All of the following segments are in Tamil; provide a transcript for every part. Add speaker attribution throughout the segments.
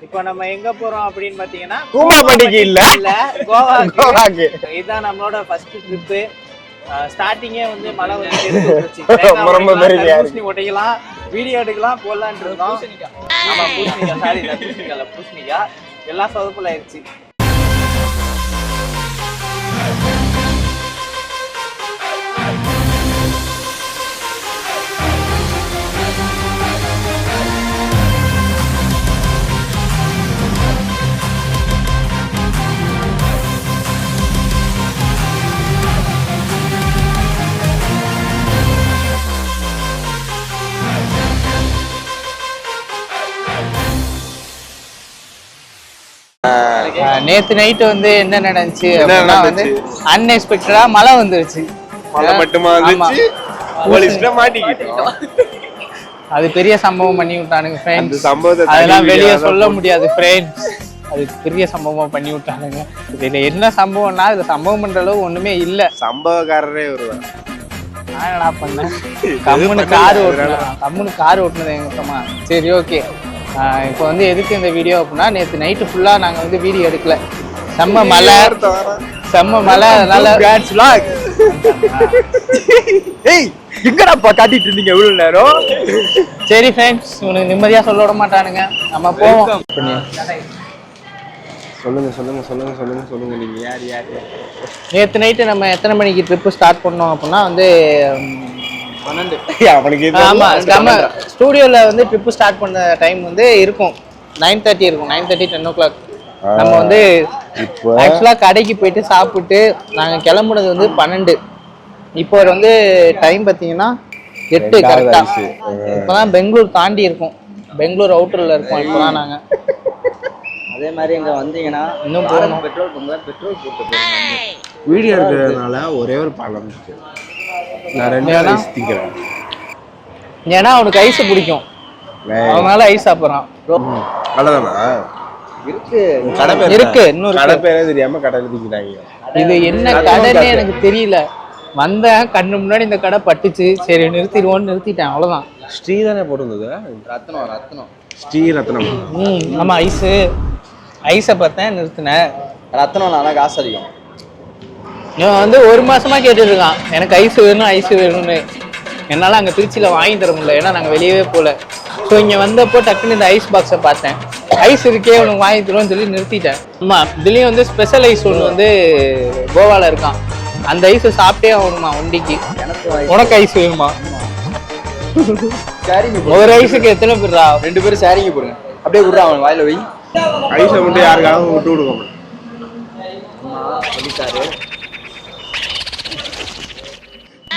Speaker 1: இப்போ நம்ம எங்க போறோம் அப்படின்னு பாத்தீங்கன்னா
Speaker 2: கூமாப்பட்டிக்கு இல்ல
Speaker 1: கோவாக்கு. இதுதான் நம்மளோட ஃபர்ஸ்ட் ட்ரிப். ஸ்டார்டிங்கே வந்து மழை வந்து பூசணி ஒட்டிக்கலாம், வீடியோ எடுக்கலாம் போடலான்னு இருந்தோம். ஆமா பூசணிக்காய், சாரி பூசணிக்காய் எல்லாம் சொதப்புல ஆயிடுச்சு. நேத்து நைட்டு வந்து என்ன நடந்துச்சு அப்படின்னா வந்து அன்எக்ஸ்பெக்டடா மழை வந்துருச்சு.
Speaker 2: மழை மட்டுமா வந்துச்சு, போலீஸ்ல மாட்டிக்கிட்டோம்.
Speaker 1: அது பெரிய சம்பவம் பண்ணி விட்டானுங்க ஃப்ரெண்ட்ஸ்.
Speaker 2: அதெல்லாம்
Speaker 1: வெளியே சொல்ல முடியாது ஃப்ரெண்ட்ஸ். அது பெரிய சம்பவமா பண்ணி விட்டானுங்க. இதுல என்ன சம்பவம்னா இதுல சம்பவம் பண்ற அளவு ஒண்ணுமே இல்ல.
Speaker 2: சம்பவக்காரரே வருவாங்க.
Speaker 1: நான் என்னடா பண்ணேன், கம்முன்னு கார் ஓட்டுனது எங்கம்மா. சரி ஓகே, இப்போ வந்து எதுக்கு இந்த வீடியோ அப்படின்னா நேற்று நைட்டு ஃபுல்லாக நாங்கள் வந்து வீடியோ எடுக்கல. செம்ம மழை அதனால
Speaker 2: எங்கடாப்பா காட்டிட்டு இருந்தீங்க இவ்வளவு நேரம்?
Speaker 1: சரி ஃப்ரெண்ட்ஸ், உனக்கு நிம்மதியாக சொல்ல விட மாட்டானுங்க, நம்ம போவோம்.
Speaker 2: சொல்லுங்க நீங்க யார்?
Speaker 1: நேற்று நைட்டு நம்ம எத்தனை மணிக்கு ட்ரிப்பு ஸ்டார்ட் பண்ணோம் அப்படின்னா வந்து
Speaker 2: 12.
Speaker 1: ஆமா, நம்ம ஸ்டூடியோல வந்து ட்ரிப்பு ஸ்டார்ட் பண்ண டைம் வந்து இருக்கும் 9:30 இருக்கும். 9:30 10 o'clock. நம்ம வந்து ஆக்சுவலா கடைக்கு போயிட்டு சாப்பிட்டு நாங்க கிளம்புனது வந்து 12. இப்போ வந்து டைம் பாத்தீங்கன்னா 8 கரெக்டா. இப்பதான் பெங்களூர் தாண்டி இருக்கும், பெங்களூர் அவுட்டர்ல இருக்கோம் இப்பதான் நாங்க.
Speaker 3: அதே மாதிரி இங்க வந்தீங்கன்னா
Speaker 1: இன்னும்
Speaker 3: பெட்ரோல் போட்டு
Speaker 2: வீடியோ இருக்கிறதுனால ஒரே ஒரு பழம் இருக்கு. நான் 2 ஐஸ் திங்கிறேன்.
Speaker 1: ஏன்னா அவனுக்கு ஐஸ் பிடிக்கும், அதனால ஐஸ் சாப்பிட்றான்.
Speaker 2: அவ்வளவுதானா?
Speaker 1: இருக்கு இன்னொரு
Speaker 2: கடை பேரே தெரியாம கடையில திங்கிறாங்க.
Speaker 1: இது என்ன கடைன்னே எனக்கு தெரியல. வந்தேன், கண்ணு முன்னாடி இந்த கடை பட்டுச்சு, சரி நிறுத்திடுவோன்னு நிறுத்திட்டேன், அவ்வளவுதான்.
Speaker 2: ஸ்ரீ தானே போட்டுருந்தது?
Speaker 3: ரத்னம்
Speaker 2: ஸ்ரீ ரத்னம்.
Speaker 1: ஆமா, ஐஸை பார்த்தேன் நிறுத்தினேன்.
Speaker 3: ரத்னம் நல்லா காசு அதிகம்.
Speaker 1: இவன் வந்து 1 மாசமா கேட்டுட்டு இருக்கான், எனக்கு ஐஸ் வேணும்னு. என்னால் அங்கே திருச்சியில் வாங்கி தர முடியல, ஏன்னா நாங்கள் வெளியவே போகல. ஸோ இங்கே வந்தப்போ டக்குன்னு இந்த ஐஸ் பாக்ஸை பார்த்தேன், ஐஸ் இருக்கே உனக்கு வாங்கி தருவோம்னு சொல்லி நிறுத்திட்டேன். ஆமாம், இதுலேயும் வந்து ஸ்பெஷல் ஐஸ் ஒன்று வந்து கோவாவில் இருக்கான். அந்த ஐஸை சாப்பிட்டே ஆகணுமா வண்டிக்கு. உனக்கு ஐஸ் வேணுமா? ஒரு ஐஸுக்கு எத்தனை பேர்ரா?
Speaker 3: 2 பேரும் ஷேரிங்க போடுங்க. அப்படியே விட்றா, அவன் வாயில வை.
Speaker 2: ஐஸை மட்டும் யாருக்காவது விட்டு விடுவோம்.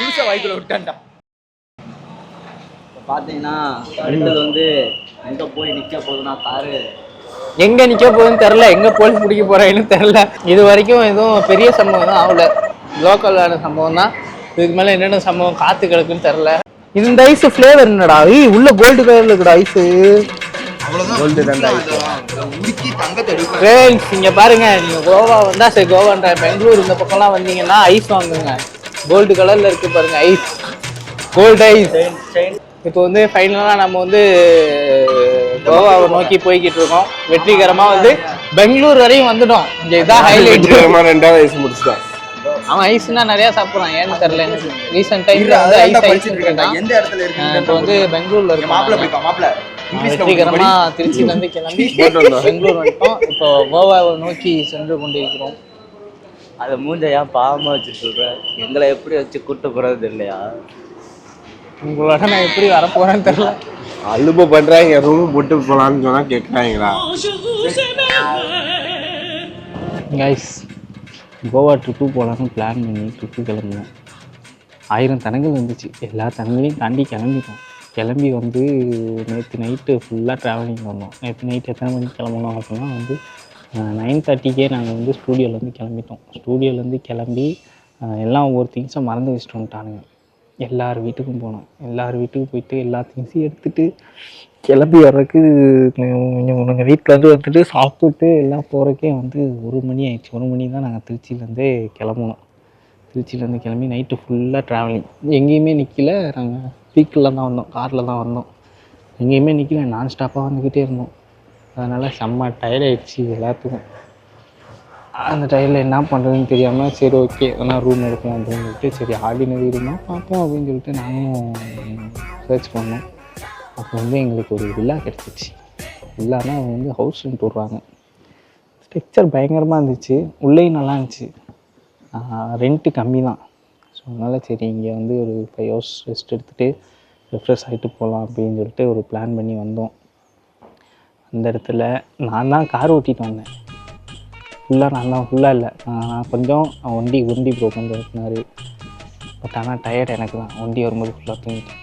Speaker 3: முழுசா வாய்க்குள்ள விட்டான்டா. பாத்தீங்கன்னா அடுத்தது வந்து எங்க போய் நிக்க போகுதுன்னா காரு
Speaker 1: எங்க நிக்க போகுதுன்னு தெரியல, எங்க போலீஸ் பிடிக்க போறாங்கன்னு தெரியல. இது வரைக்கும் எதுவும் பெரிய சம்பவம் தான் ஆகல, லோக்கலான சம்பவம் தான். இதுக்கு மேல என்னென்ன சம்பவம் காத்து கிடக்குன்னு தெரியல. இந்த ஐஸ் ஃபிளேவர் என்னடா? உள்ள கோல்டு கலர்ல இருக்குடா ஐஸ். இங்க பாருங்க, நீங்க கோவா வந்தா சரி, கோவான்ற பெங்களூர் இந்த பக்கம்லாம் வந்தீங்கன்னா ஐஸ் வாங்குங்க. கோல்டு கலர்ல இருக்கு பாருங்க ஐஸ், கோல்டு ஐஸ். இப்போ வந்து ஃபைனலாக நம்ம வந்து கோவாவை நோக்கி போய்கிட்டு இருக்கோம். வெற்றிகரமா வந்து பெங்களூர் வரையும் வந்துட்டோம். இங்க இதான் ஹைலைட்.
Speaker 2: 2வது ஐஸ் முடிச்சுட்டான்.
Speaker 1: அவன் ஐஸ்னா நிறைய சாப்பிட்றான், ஏன்னு தெரியல. ரீசெண்ட் டைம்ல வந்து ஐஸ்
Speaker 3: எந்த இடத்துல இருக்கு.
Speaker 1: இப்போ வந்து பெங்களூர்ல இருக்கு. வெற்றிகரமா திருச்சியில இருந்து கிளம்பி பெங்களூர் வந்துட்டோம். இப்போ கோவாவை நோக்கி சென்று கொண்டிருக்கிறோம்.
Speaker 3: அதை மூஞ்சையா பாவமா வச்சு சொல்றேன், எங்களை எப்படி வச்சு கூட்டு போறது இல்லையா?
Speaker 1: உங்களோட நான் எப்படி வரப்போறேன்னு தெரியல.
Speaker 2: அலுப்பு பண்றாங்க, ரூம் போட்டு போலான்னு சொன்னா கேட்கறாங்களா?
Speaker 1: கைஸ், கோவா ட்ரிப்பு போகலான்னு பிளான் பண்ணி ட்ரிப்பு கிளம்பினோம். 1000 தடங்கள் வந்துச்சு, எல்லா தடங்களையும் தாண்டி கிளம்பிட்டோம். கிளம்பி வந்து நேற்று நைட்டு ஃபுல்லாக ட்ராவலிங் பண்ணோம். நேற்று நைட்டு எத்தனை மணிக்கு கிளம்பணும் அப்படின்னா வந்து 9:30க்கே நாங்கள் வந்து ஸ்டூடியோலேருந்து கிளம்பிட்டோம். ஸ்டூடியோலேருந்து கிளம்பி எல்லாம் ஒவ்வொரு திங்ஸை மறந்து வச்சுட்டு வந்துட்டானுங்க. எல்லார் வீட்டுக்கும் போனோம். எல்லார் வீட்டுக்கும் போயிட்டு எல்லா திங்ஸையும் எடுத்துகிட்டு கிளம்பி வர்றதுக்கு உங்கள் வீட்டிலேருந்து வந்துட்டு சாப்பிட்டு எல்லாம் போகிறக்கே வந்து 1 மணி ஆயிடுச்சு. 1 மணி தான் நாங்கள் திருச்சியிலேருந்தே கிளம்புனோம். திருச்சியிலேருந்து கிளம்பி நைட்டு ஃபுல்லாக ட்ராவலிங், எங்கேயுமே நிற்கல. நாங்கள் ஸ்பீக்கரில் தான் வந்தோம், காரில் தான் வந்தோம், எங்கேயுமே நிற்கல, நான் ஸ்டாப்பாக வந்துக்கிட்டே இருந்தோம். அதனால் செம்ம டயர்ட் ஆகிடுச்சு எல்லாத்துக்கும். அந்த டயரில் என்ன பண்ணுறதுன்னு தெரியாமல் சரி ஓகே எதனா ரூம் எடுப்போம் அப்படின்னு சொல்லிட்டு சரி ஆர்டினரி ரூமாக பார்ப்போம் அப்படின்னு சொல்லிட்டு நானும் சர்ச் பண்ணோம். அப்போ வந்து எங்களுக்கு ஒரு வில்லா கிடச்சிச்சு. வில்லானா அவங்க வந்து ஹவுஸ் ரெண்ட் விட்றாங்க. ஸ்ட்ரக்சர் பயங்கரமாக இருந்துச்சு, உள்ளேயும் நல்லா இருந்துச்சு, ரெண்ட்டு கம்மி தான். ஸோ அதனால் சரி இங்கே வந்து ஒரு 5 hours ரெஸ்ட் எடுத்துகிட்டு ரெஃப்ரெஷ் ஆகிட்டு போகலாம் அப்படின்னு சொல்லிட்டு ஒரு பிளான் பண்ணி வந்தோம். அந்த இடத்துல நான் தான் கார் ஓட்டிகிட்டு வந்தேன். ஃபுல்லாக இல்லை, நான் கொஞ்சம் ஒண்டி ப்ரோ கொஞ்சம் ஓட்டினார். பட் ஆனால் டயர்ட் எனக்கு தான். ஒண்டி வரும்போது ஃபுல்லாக தூங்கிட்டேன்.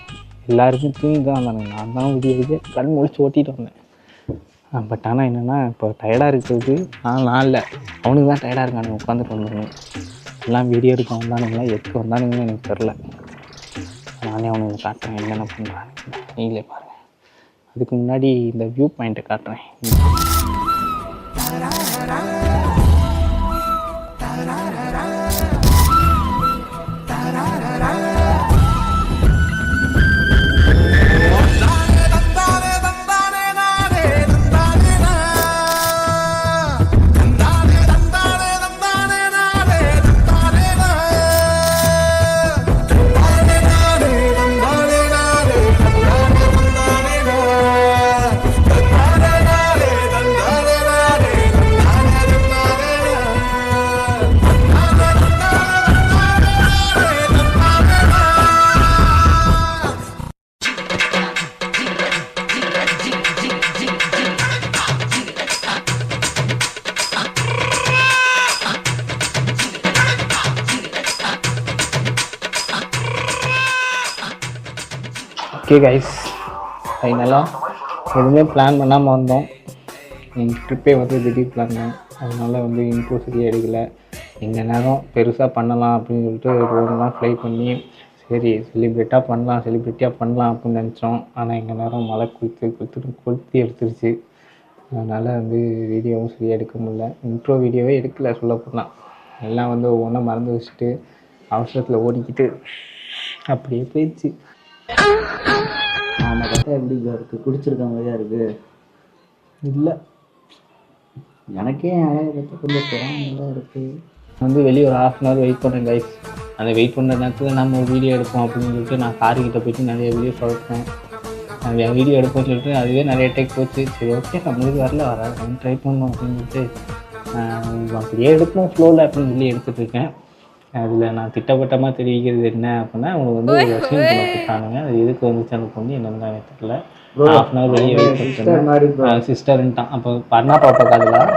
Speaker 1: எல்லாருக்கும் தூங்கி தான் வந்தானுங்க. நான் தான் விடிய கண் முழிச்சு ஓட்டிகிட்டு வந்தேன். பட் ஆனால் என்னென்னா இப்போ டயர்டாக இருக்கிறது நான் இல்லை, அவனுக்கு தான் டயர்டாக இருக்கானுங்க உட்காந்துட்டு வந்துடுங்க. எல்லாம் வீடியோ எடுக்க வந்தானுங்களா எதுக்கு வந்தானுங்கன்னு எனக்கு தெரில. நானே அவனுக்கு காட்டுறேன் என்னென்ன பண்ணுறாங்க, நீங்களே பாருங்கள். அதுக்கு முன்னாடி இந்த வியூ பாயிண்ட்டை காட்டுறேன். ஓகே கைஸ், ஃபைனலாக எதுவுமே பிளான் பண்ணாமல் வந்தோம். எங்கள் ட்ரிப்பே வந்து திடீர் பிளான் தான். அதனால் வந்து இன்ட்ரோ சரியாக எடுக்கலை. எங்கள் நேரம் பெருசாக பண்ணலாம் அப்படின்னு சொல்லிட்டு ரோடெலாம் ஃப்ளை பண்ணி சரி செலிப்ரிட்டியாக பண்ணலாம் அப்படின்னு நினச்சோம். ஆனால் எங்கள் நேரம் மழை கொளுத்தி எடுத்துருச்சு. அதனால் வந்து வீடியோவும் சரியாக எடுக்க முடியல. இன்ட்ரோ வீடியோவே எடுக்கலை சொல்ல போனால். எல்லாம் வந்து ஒவ்வொன்றா மறந்து வச்சுட்டு அவசரத்தில் ஓடிக்கிட்டு அப்படியே போயிடுச்சு.
Speaker 3: ஆமாம், கரெக்டாக எப்படி இருக்குது, குடிச்சிருக்க மாதிரியா இருக்குது.
Speaker 1: இல்லை
Speaker 3: எனக்கே கொஞ்சம் குழந்தைலாம் இருக்குது.
Speaker 1: வந்து வெளியே ஒரு 1/2 hour வெயிட் பண்ணேன் கைஸ். அந்த வெயிட் பண்ணுற நேரத்தில் நம்ம ஒரு வீடியோ எடுப்போம் அப்படின்னு சொல்லிட்டு நான் கார்கிட்ட போய்ட்டு நிறைய வீடியோ சொல்லிட்டேன். நிறைய வீடியோ எடுப்போம்னு சொல்லிட்டு அதுவே நிறைய டேக் போச்சு. சரி ஓகே நம்மளுக்கு வர ட்ரை பண்ணோம் அப்படின்னு சொல்லிட்டு அப்படியே எடுப்போம் ஃப்ளோவில் அப்படின்னு சொல்லி எடுத்துகிட்டு இருக்கேன். அதில் நான் திட்டவட்டமாக தெரிவிக்கிறது என்ன அப்படின்னா அவனுக்கு வந்து ஒரு விஷயம் கொடுத்தானுங்க. அது எதுக்கு வந்துச்சு அந்த பொண்ணு என்னன்னு எனக்கு தெரியல. 1/2 hour வெளியே வெயிட் பண்ணிட்டேன். சிஸ்டர்ன்ட்டான். அப்போ அண்ணா பாப்பா காதில் தான்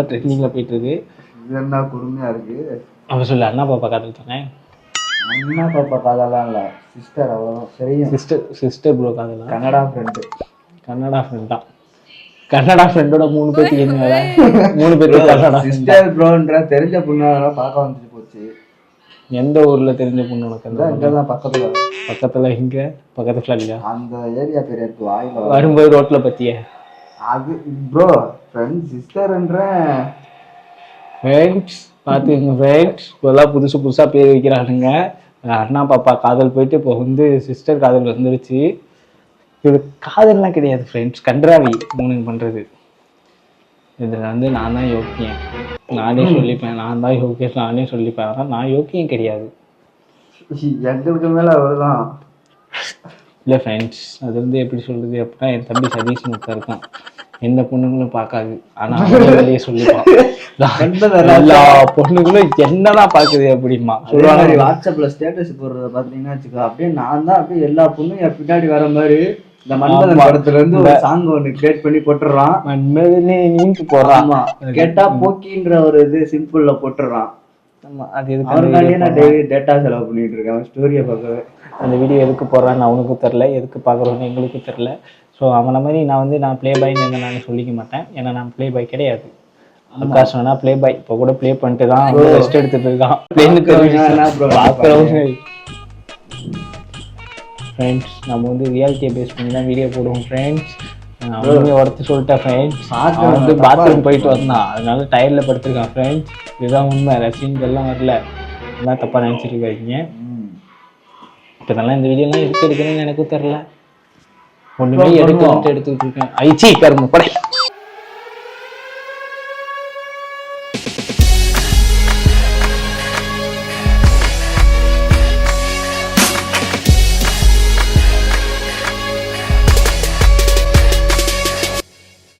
Speaker 1: ட்ரெண்டிங்கில் போயிட்டுருக்கு.
Speaker 2: இது என்ன கொடுமையாக இருக்குது.
Speaker 1: அப்போ சொல்லு அண்ணா பாப்பா காதல் தானே.
Speaker 2: அண்ணா பாப்பா காதலாம் இல்லை, சிஸ்டர். அவ்வளோதான் சரியா.
Speaker 1: சிஸ்டர் ப்ரோ காதலாம்.
Speaker 2: கன்னடா ஃப்ரெண்ட் தான்.
Speaker 1: கன்னடா ஃப்ரெண்டோட 3 பேருக்கு என்ன வேலை? 3 பேருக்கு கன்னடா
Speaker 2: சிஸ்டர் ப்ரோன்ற தெரிஞ்ச பொண்ணாலாம் பார்க்க வந்துட்டு போச்சு.
Speaker 1: எந்த ஊரில் தெரிஞ்ச பொண்ணு உனக்கு?
Speaker 2: இங்கே தான்
Speaker 1: பக்கத்தில் இங்கே பக்கத்தில் இல்லையா?
Speaker 2: அந்த ஏரியா பேர் இருக்கு வாயில்
Speaker 1: வரும்போது ரோட்டில் பற்றிய
Speaker 2: அது ப்ரோ ஃப்ரெண்ட் சிஸ்டர்ன்ற
Speaker 1: ஃப்ரெண்ட்ஸ் பார்த்துங்க ஃப்ரெண்ட்ஸ். இப்போல்லாம் புதுசாக பேர் வைக்கிறானுங்க. அண்ணா பாப்பா காதல் போயிட்டு இப்போ வந்து சிஸ்டர் காதல் வந்துருச்சு. இது காதல்லாம் கிடையாது ஃப்ரெண்ட்ஸ், கன்றாவி மூணுங்க பண்ணுறது. இதில் வந்து நான் தான் யோக்கியன், நானே சொல்லிப்பேன். நானே சொல்லிப்பேன். ஆனால் நான் யோக்கியம் கிடையாது.
Speaker 2: எங்களுக்கு மேலே அவர்தான்
Speaker 1: இல்லை ஃப்ரெண்ட்ஸ். அது வந்து எப்படி சொல்கிறது அப்படின்னா என் தம்பி சதீஷ் மட்டும் இருக்கான். எந்த பொண்ணுங்களும் பார்க்காது, ஆனால் வெளியே சொல்லிப்பான். எல்லா பொண்ணுங்களும் என்னதான் பார்க்குது அப்படிமா
Speaker 3: சொல்லுவாங்க. வாட்ஸ்அப்பில் ஸ்டேட்டஸ் போடுறத பார்த்தீங்கன்னா வச்சுக்கோ, அப்படியே நான் தான் அப்படியே எல்லா பொண்ணும் என் பின்னாடி வர மாதிரி இந்த மன்மதன் படத்துல இருந்து ஒரு சாங் ஒன்று கிரியேட் பண்ணி போட்டுறான்.
Speaker 1: மன்மதனே நீங்க போடுறான்.
Speaker 3: கேட்டா போக்கின்ற ஒரு இது சிம்பிள்ல போட்டுறான்.
Speaker 1: அது எதுக்கு
Speaker 3: அவருக்காண்டியே நான் டெய்லி டேட்டா செலவு பண்ணிட்டு இருக்கேன் ஸ்டோரியை பார்க்கவே.
Speaker 1: அந்த வீடியோ எதுக்கு போடுறான்னு அவனுக்கும் தெரில, எதுக்கு பார்க்குறோன்னு எங்களுக்கும் தெரில. ஸோ அவனை மாதிரி நான் ப்ளே பாய்ன்னு என்ன நான் சொல்லிக்க மாட்டேன். ஏன்னா நான் ப்ளே பாய் கிடையாது. அவகாசம்னா ப்ளே பாய். இப்போ கூட ப்ளே பண்ணிட்டு தான் ரெஸ்ட் எடுத்துட்டு இருக்கான். ஃப்ரெண்ட்ஸ் நம்ம வந்து ரியாலிட்டியை பேஸ் பண்ணி தான் வீடியோ போடுவோம் ஃப்ரெண்ட்ஸ். அவனுமே ஒருத்தர் சொல்லிட்டேன் ஃப்ரெண்ட்ஸ். அவன் வந்து பாத்ரூம் போயிட்டு வந்தான், அதனால டயரில் படுத்துருக்கான் ஃப்ரெண்ட்ஸ். இதுதான் உண்மை. ரசிகர்கள்லாம் வரல, எல்லாம் தப்பாக நினச்சிட்டு இருக்காங்க. இப்போ இதெல்லாம் இந்த வீடியோலாம் எதுக்கு எடுக்கிறேன்னு எனக்கும் தெரில. ஒண்ணுமே எடுத்துக்கிட்டு இருக்கேன் ஐச்சி கரும்பு படை